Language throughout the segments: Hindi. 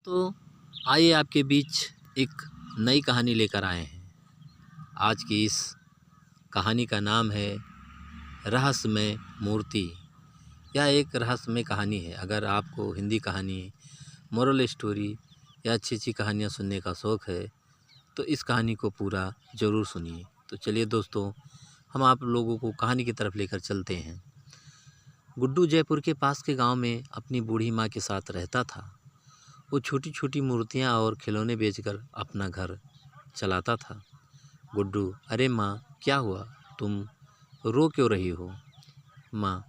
तो आइए आपके बीच एक नई कहानी लेकर आए हैं। आज की इस कहानी का नाम है रहस्यमय मूर्ति। यह एक रहस्यमय कहानी है। अगर आपको हिंदी कहानी, मोरल स्टोरी या अच्छी कहानियाँ सुनने का शौक़ है तो इस कहानी को पूरा ज़रूर सुनिए। तो चलिए दोस्तों, हम आप लोगों को कहानी की तरफ लेकर चलते हैं। गुड्डू जयपुर के पास के गांव में अपनी बूढ़ी माँ के साथ रहता था। वो छोटी छोटी मूर्तियाँ और खिलौने बेचकर अपना घर चलाता था। गुड्डू: अरे माँ, क्या हुआ? तुम रो क्यों रही हो? माँ: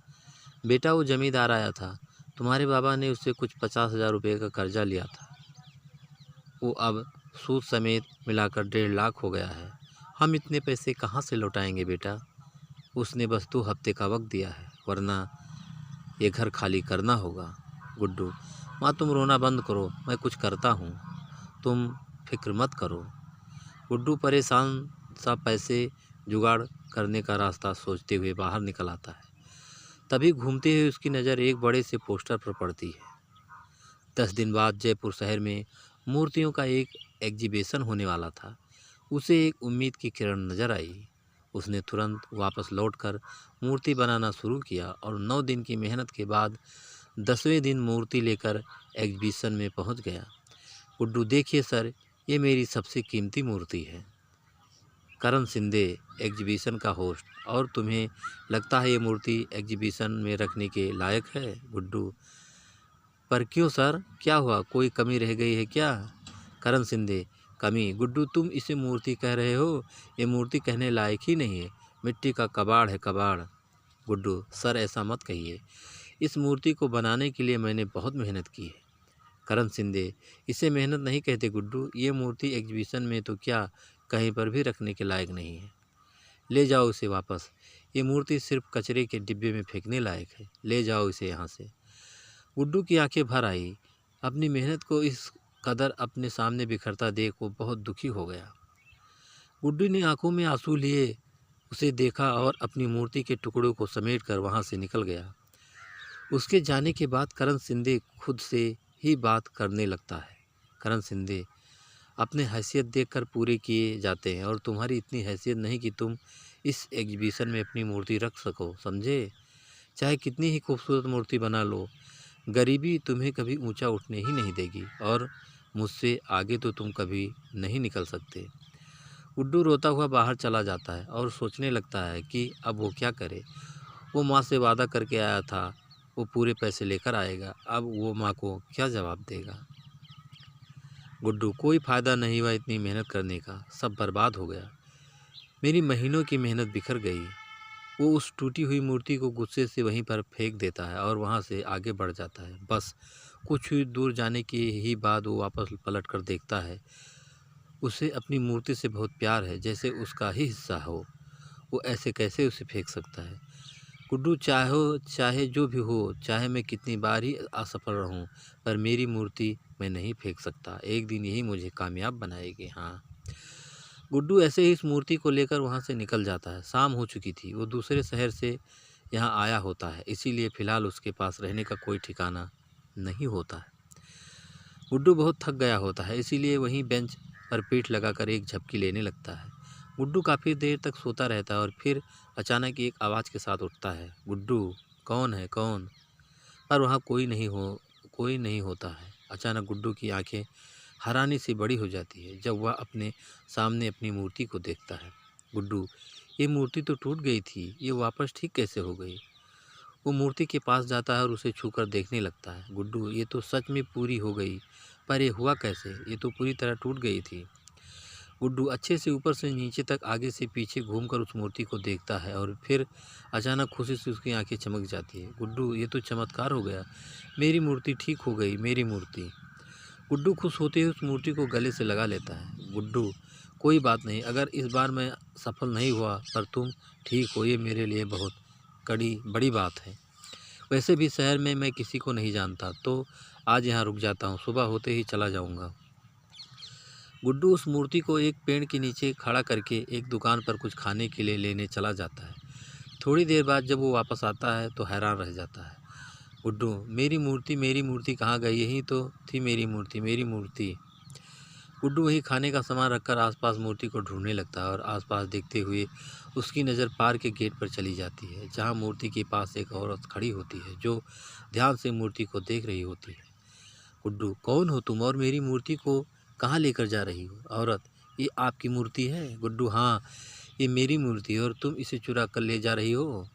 बेटा, वो जमींदार आया था। तुम्हारे बाबा ने उससे कुछ 50,000 रुपये का कर्जा लिया था। वो अब सूद समेत मिलाकर 1.5 लाख हो गया है। हम इतने पैसे कहाँ से लौटाएंगे बेटा? उसने बस 2 हफ्ते का वक्त दिया है, वरना ये घर खाली करना होगा। गुड्डू: माँ, तुम रोना बंद करो, मैं कुछ करता हूँ, तुम फिक्र मत करो। गुड्डू परेशान सा पैसे जुगाड़ करने का रास्ता सोचते हुए बाहर निकल आता है। तभी घूमते हुए उसकी नज़र एक बड़े से पोस्टर पर पड़ती है। 10 दिन बाद जयपुर शहर में मूर्तियों का एक एग्जीबिशन होने वाला था। उसे एक उम्मीद की किरण नजर आई। उसने तुरंत वापस लौटकर मूर्ति बनाना शुरू किया और 9 दिन की मेहनत के बाद 10वें दिन मूर्ति लेकर एग्जीबिशन में पहुंच गया। गुड्डू: देखिए सर, ये मेरी सबसे कीमती मूर्ति है। करण सिंधे, एग्जीबिशन का होस्ट: और तुम्हें लगता है ये मूर्ति एग्जीबिशन में रखने के लायक है? गुड्डू: पर क्यों सर, क्या हुआ? कोई कमी रह गई है क्या? करण सिंधे: कमी? गुड्डू, तुम इसे मूर्ति कह रहे हो? ये मूर्ति कहने लायक ही नहीं है, मिट्टी का कबाड़ है, कबाड़। गुड्डू: सर, ऐसा मत कहिए। इस मूर्ति को बनाने के लिए मैंने बहुत मेहनत की है। करण सिंधे: इसे मेहनत नहीं कहते गुड्डू, ये मूर्ति एग्जीबिशन में तो क्या, कहीं पर भी रखने के लायक नहीं है। ले जाओ इसे वापस। ये मूर्ति सिर्फ कचरे के डिब्बे में फेंकने लायक है। ले जाओ इसे यहाँ से। गुड्डू की आंखें भर आई। अपनी मेहनत को इस कदर अपने सामने बिखरता देख वो बहुत दुखी हो गया। गुड्डू ने आंखों में आंसू लिए उसे देखा और अपनी मूर्ति के टुकड़ों को समेटकर वहाँ से निकल गया। उसके जाने के बाद करण सिंधे खुद से ही बात करने लगता है। करण सिंधे: अपने हैसियत देखकर पूरे किए जाते हैं और तुम्हारी इतनी हैसियत नहीं कि तुम इस एग्जीबिशन में अपनी मूर्ति रख सको, समझे? चाहे कितनी ही खूबसूरत मूर्ति बना लो, गरीबी तुम्हें कभी ऊंचा उठने ही नहीं देगी और मुझसे आगे तो तुम कभी नहीं निकल सकते। गुड्डू रोता हुआ बाहर चला जाता है और सोचने लगता है कि अब वो क्या करे। वो माँ से वादा करके आया था, वो पूरे पैसे लेकर आएगा। अब वो माँ को क्या जवाब देगा? गुड्डू: कोई फ़ायदा नहीं हुआ इतनी मेहनत करने का, सब बर्बाद हो गया। मेरी महीनों की मेहनत बिखर गई। वो उस टूटी हुई मूर्ति को गुस्से से वहीं पर फेंक देता है और वहाँ से आगे बढ़ जाता है। बस कुछ ही दूर जाने के ही बाद वो वापस पलट कर देखता है। उसे अपनी मूर्ति से बहुत प्यार है, जैसे उसका ही हिस्सा हो। वो ऐसे कैसे उसे फेंक सकता है? गुड्डू: चाहे जो भी हो, चाहे मैं कितनी बार ही असफल रहूं, पर मेरी मूर्ति मैं नहीं फेंक सकता। एक दिन यही मुझे कामयाब बनाएगी। हाँ। गुड्डू ऐसे ही इस मूर्ति को लेकर वहाँ से निकल जाता है। शाम हो चुकी थी। वो दूसरे शहर से यहाँ आया होता है, इसीलिए फ़िलहाल उसके पास रहने का कोई ठिकाना नहीं होता है। गुड्डू बहुत थक गया होता है, इसीलिए वहीं बेंच पर पीठ लगाकर एक झपकी लेने लगता है। गुड्डू काफ़ी देर तक सोता रहता है और फिर अचानक एक आवाज़ के साथ उठता है। गुड्डू: कौन है, कौन? पर वहाँ कोई नहीं होता है। अचानक गुड्डू की आंखें हैरानी से बड़ी हो जाती है जब वह अपने सामने अपनी मूर्ति को देखता है। गुड्डू: ये मूर्ति तो टूट गई थी, ये वापस ठीक कैसे हो गई? वो मूर्ति के पास जाता है और उसे छूकर देखने लगता है। गुड्डू: ये तो सच में पूरी हो गई, पर ये हुआ कैसे? ये तो पूरी तरह टूट गई थी। गुड्डू अच्छे से ऊपर से नीचे तक, आगे से पीछे घूमकर उस मूर्ति को देखता है और फिर अचानक खुशी से उसकी आंखें चमक जाती है। गुड्डू: ये तो चमत्कार हो गया, मेरी मूर्ति ठीक हो गई, मेरी मूर्ति। गुड्डू खुश होते हुए उस मूर्ति को गले से लगा लेता है। गुड्डू: कोई बात नहीं, अगर इस बार मैं सफल नहीं हुआ पर तुम ठीक हो, ये मेरे लिए बहुत बड़ी बात है। वैसे भी शहर में मैं किसी को नहीं जानता, तो आज यहाँ रुक जाता हूँ, सुबह होते ही चला जाऊँगा। गुड्डू उस मूर्ति को एक पेड़ के नीचे खड़ा करके एक दुकान पर कुछ खाने के लिए लेने चला जाता है। थोड़ी देर बाद जब वो वापस आता है तो हैरान रह जाता है। गुड्डू, मेरी मूर्ति कहाँ गई? यही तो थी मेरी मूर्ति, मेरी मूर्ति। गुड्डू वही खाने का सामान रखकर आसपास मूर्ति को ढूंढने लगता है और आसपास देखते हुए उसकी नज़र पार्क के गेट पर चली जाती है, जहाँ मूर्ति के पास एक औरत खड़ी होती है जो ध्यान से मूर्ति को देख रही होती है। गुड्डू, कौन हो तुम और मेरी मूर्ति को कहाँ लेकर जा रही हो? औरत, ये आपकी मूर्ति है? गुड्डू, हाँ, ये मेरी मूर्ति है और तुम इसे चुरा कर ले जा रही हो?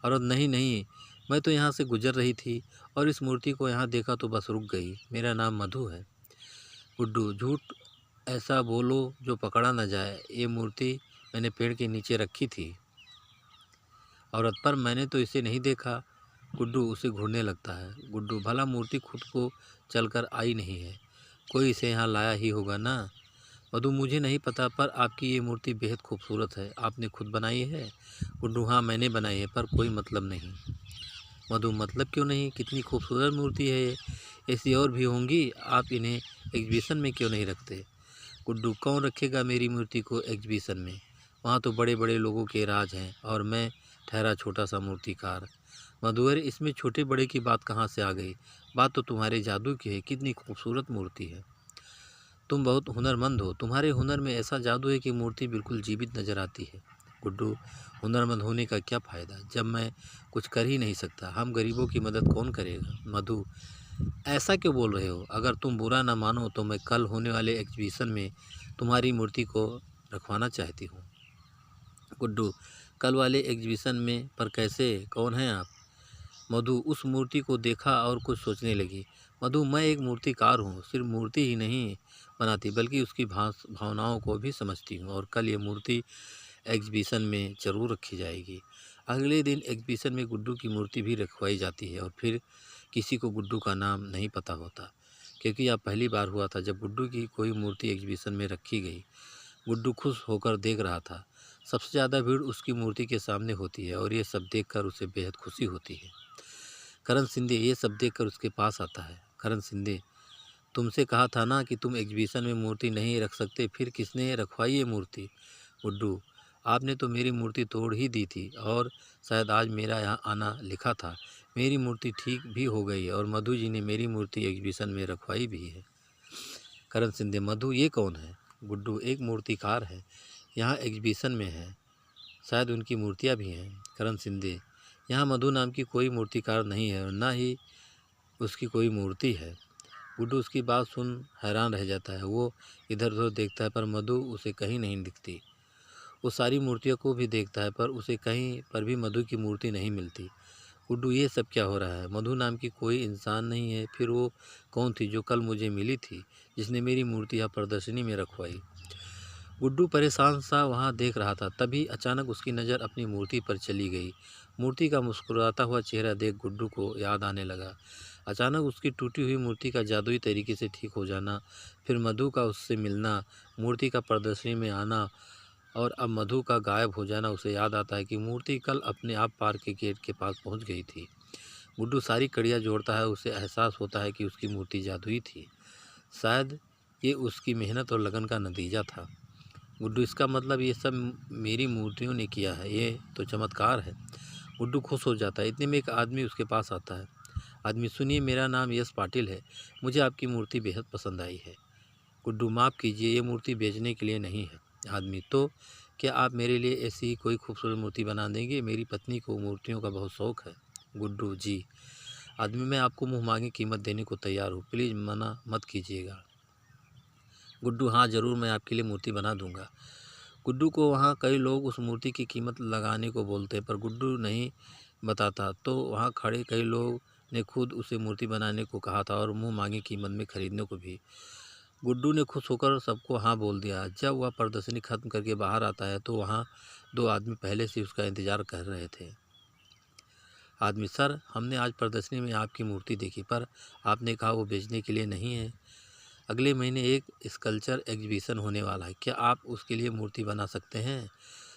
औरत, नहीं नहीं, मैं तो यहाँ से गुजर रही थी और इस मूर्ति को यहाँ देखा तो बस रुक गई। मेरा नाम मधु है। गुड्डू, झूठ ऐसा बोलो जो पकड़ा न जाए। ये मूर्ति मैंने पेड़ के नीचे रखी थी। औरत, पर मैंने तो इसे नहीं देखा। गुड्डू उसे घूरने लगता है। गुड्डू, भला मूर्ति खुद को चलकर आई नहीं है, कोई इसे यहाँ लाया ही होगा ना। मधु, मुझे नहीं पता, पर आपकी ये मूर्ति बेहद खूबसूरत है। आपने खुद बनाई है? गुड्डू, हाँ, मैंने बनाई है, पर कोई मतलब नहीं। मधु, मतलब क्यों नहीं? कितनी खूबसूरत मूर्ति है ये, ऐसी और भी होंगी। आप इन्हें एग्जीबिशन में क्यों नहीं रखते? गुड्डू, कौन रखेगा मेरी मूर्ति को एग्जीबिशन में? वहाँ तो बड़े बड़े लोगों के राज हैं और मैं ठहरा छोटा सा मूर्तिकार। मधु, अरे इसमें छोटे बड़े की बात कहाँ से आ गई? बात तो तुम्हारे जादू की है। कितनी खूबसूरत मूर्ति है। तुम बहुत हुनरमंद हो। तुम्हारे हुनर में ऐसा जादू है कि मूर्ति बिल्कुल जीवित नजर आती है। गुड्डू, हुनरमंद होने का क्या फ़ायदा जब मैं कुछ कर ही नहीं सकता? हम गरीबों की मदद कौन करेगा? मधु, ऐसा क्यों बोल रहे हो? अगर तुम बुरा ना मानो तो मैं कल होने वाले एग्जीबिशन में तुम्हारी मूर्ति को रखवाना चाहती हूँ। गुड्डू, कल वाले एग्जीबिशन में? पर कैसे? कौन हैं आप? मधु उस मूर्ति को देखा और कुछ सोचने लगी। मधु, मैं एक मूर्तिकार हूँ, सिर्फ मूर्ति ही नहीं बनाती बल्कि उसकी भावनाओं को भी समझती हूँ और कल ये मूर्ति एग्जीबिशन में ज़रूर रखी जाएगी। अगले दिन एग्जीबिशन में गुड्डू की मूर्ति भी रखवाई जाती है और फिर किसी को गुड्डू का नाम नहीं पता होता, क्योंकि यह पहली बार हुआ था जब गुड्डू की कोई मूर्ति एग्जीबिशन में रखी गई। गुड्डू खुश होकर देख रहा था। सबसे ज़्यादा भीड़ उसकी मूर्ति के सामने होती है और ये सब देखकर उसे बेहद खुशी होती है। करण सिंधे ये सब देखकर उसके पास आता है। करण सिंधे, तुमसे कहा था ना कि तुम एग्जीबिशन में मूर्ति नहीं रख सकते, फिर किसने रखवाई ये मूर्ति? गुड्डू, आपने तो मेरी मूर्ति तोड़ ही दी थी और शायद आज मेरा यहाँ आना लिखा था। मेरी मूर्ति ठीक भी हो गई और मधु जी ने मेरी मूर्ति एग्जीबिशन में रखवाई भी है। करण सिंधे, मधु ये कौन है? गुड्डू, एक मूर्तिकार है, यहाँ एग्जीबिशन में है, शायद उनकी मूर्तियाँ भी हैं। करण सिंधे, यहाँ मधु नाम की कोई मूर्तिकार नहीं है और ना ही उसकी कोई मूर्ति है। गुड्डू उसकी बात सुन हैरान रह जाता है। वो इधर उधर देखता है पर मधु उसे कहीं नहीं दिखती। वो सारी मूर्तियों को भी देखता है पर उसे कहीं पर भी मधु की मूर्ति नहीं मिलती। गुड्डू, ये सब क्या हो रहा है? मधु नाम की कोई इंसान नहीं है, फिर वो कौन थी जो कल मुझे मिली थी, जिसने मेरी मूर्ति यहाँ प्रदर्शनी में रखवाई? गुड्डू परेशान सा वहाँ देख रहा था, तभी अचानक उसकी नज़र अपनी मूर्ति पर चली गई। मूर्ति का मुस्कुराता हुआ चेहरा देख गुड्डू को याद आने लगा। अचानक उसकी टूटी हुई मूर्ति का जादुई तरीके से ठीक हो जाना, फिर मधु का उससे मिलना, मूर्ति का प्रदर्शनी में आना और अब मधु का गायब हो जाना। उसे याद आता है कि मूर्ति कल अपने आप पार्क के गेट के पास पहुँच गई थी। गुड्डू सारी कड़ियाँ जोड़ता है। उसे एहसास होता है कि उसकी मूर्ति जादुई थी। शायद ये उसकी मेहनत और लगन का नतीजा था। गुड्डू, इसका मतलब ये सब मेरी मूर्तियों ने किया है, ये तो चमत्कार है। गुड्डू खुश हो जाता है। इतने में एक आदमी उसके पास आता है। आदमी, सुनिए, मेरा नाम यश पाटिल है, मुझे आपकी मूर्ति बेहद पसंद आई है। गुड्डू, माफ़ कीजिए, ये मूर्ति बेचने के लिए नहीं है। आदमी, तो क्या आप मेरे लिए ऐसी ही कोई खूबसूरत मूर्ति बना देंगे? मेरी पत्नी को मूर्तियों का बहुत शौक़ है। गुड्डू, जी। आदमी, मैं आपको मुँह मांगी कीमत देने को तैयार हूँ, प्लीज़ मना मत कीजिएगा। गुड्डू, हाँ ज़रूर, मैं आपके लिए मूर्ति बना दूंगा। गुड्डू को वहाँ कई लोग उस मूर्ति की कीमत लगाने को बोलते हैं पर गुड्डू नहीं बताता, तो वहाँ खड़े कई लोग ने खुद उसे मूर्ति बनाने को कहा था और मुँह मांगी कीमत में खरीदने को भी। गुड्डू ने खुश होकर सबको हाँ बोल दिया। जब वह प्रदर्शनी खत्म करके बाहर आता है तो वहाँ दो आदमी पहले से उसका इंतज़ार कर रहे थे। आदमी, सर, हमने आज प्रदर्शनी में आपकी मूर्ति देखी पर आपने कहा वो बेचने के लिए नहीं है। अगले महीने एक स्कल्पचर एग्जीबिशन होने वाला है, क्या आप उसके लिए मूर्ति बना सकते हैं?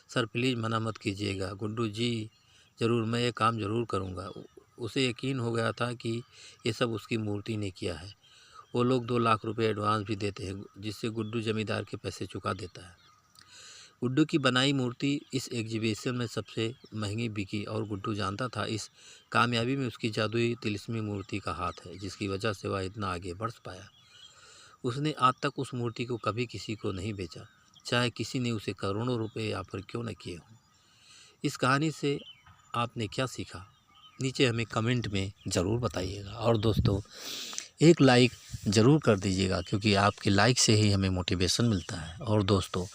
सर प्लीज़ मना मत कीजिएगा। गुड्डू, जी ज़रूर, मैं ये काम ज़रूर करूँगा। उसे यकीन हो गया था कि ये सब उसकी मूर्ति ने किया है। वो लोग 2 लाख रुपए एडवांस भी देते हैं, जिससे गुड्डू जमींदार के पैसे चुका देता है। गुड्डू की बनाई मूर्ति इस एग्जीबिशन में सबसे महंगी बिकी और गुड्डू जानता था इस कामयाबी में उसकी जादुई तिलिस्मी मूर्ति का हाथ है, जिसकी वजह से वह इतना आगे बढ़ पाया। उसने आज तक उस मूर्ति को कभी किसी को नहीं बेचा, चाहे किसी ने उसे करोड़ों रुपए ऑफर क्यों न किए हों। इस कहानी से आपने क्या सीखा, नीचे हमें कमेंट में ज़रूर बताइएगा। और दोस्तों, एक लाइक ज़रूर कर दीजिएगा, क्योंकि आपके लाइक से ही हमें मोटिवेशन मिलता है। और दोस्तों,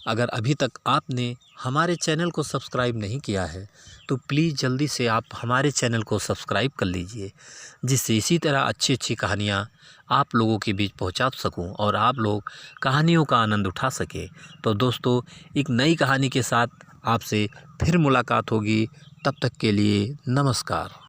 अगर अभी तक आपने हमारे चैनल को सब्सक्राइब नहीं किया है तो प्लीज़ जल्दी से आप हमारे चैनल को सब्सक्राइब कर लीजिए, जिससे इसी तरह अच्छी अच्छी कहानियाँ आप लोगों के बीच पहुंचा सकूं और आप लोग कहानियों का आनंद उठा सके। तो दोस्तों, एक नई कहानी के साथ आपसे फिर मुलाकात होगी, तब तक के लिए नमस्कार।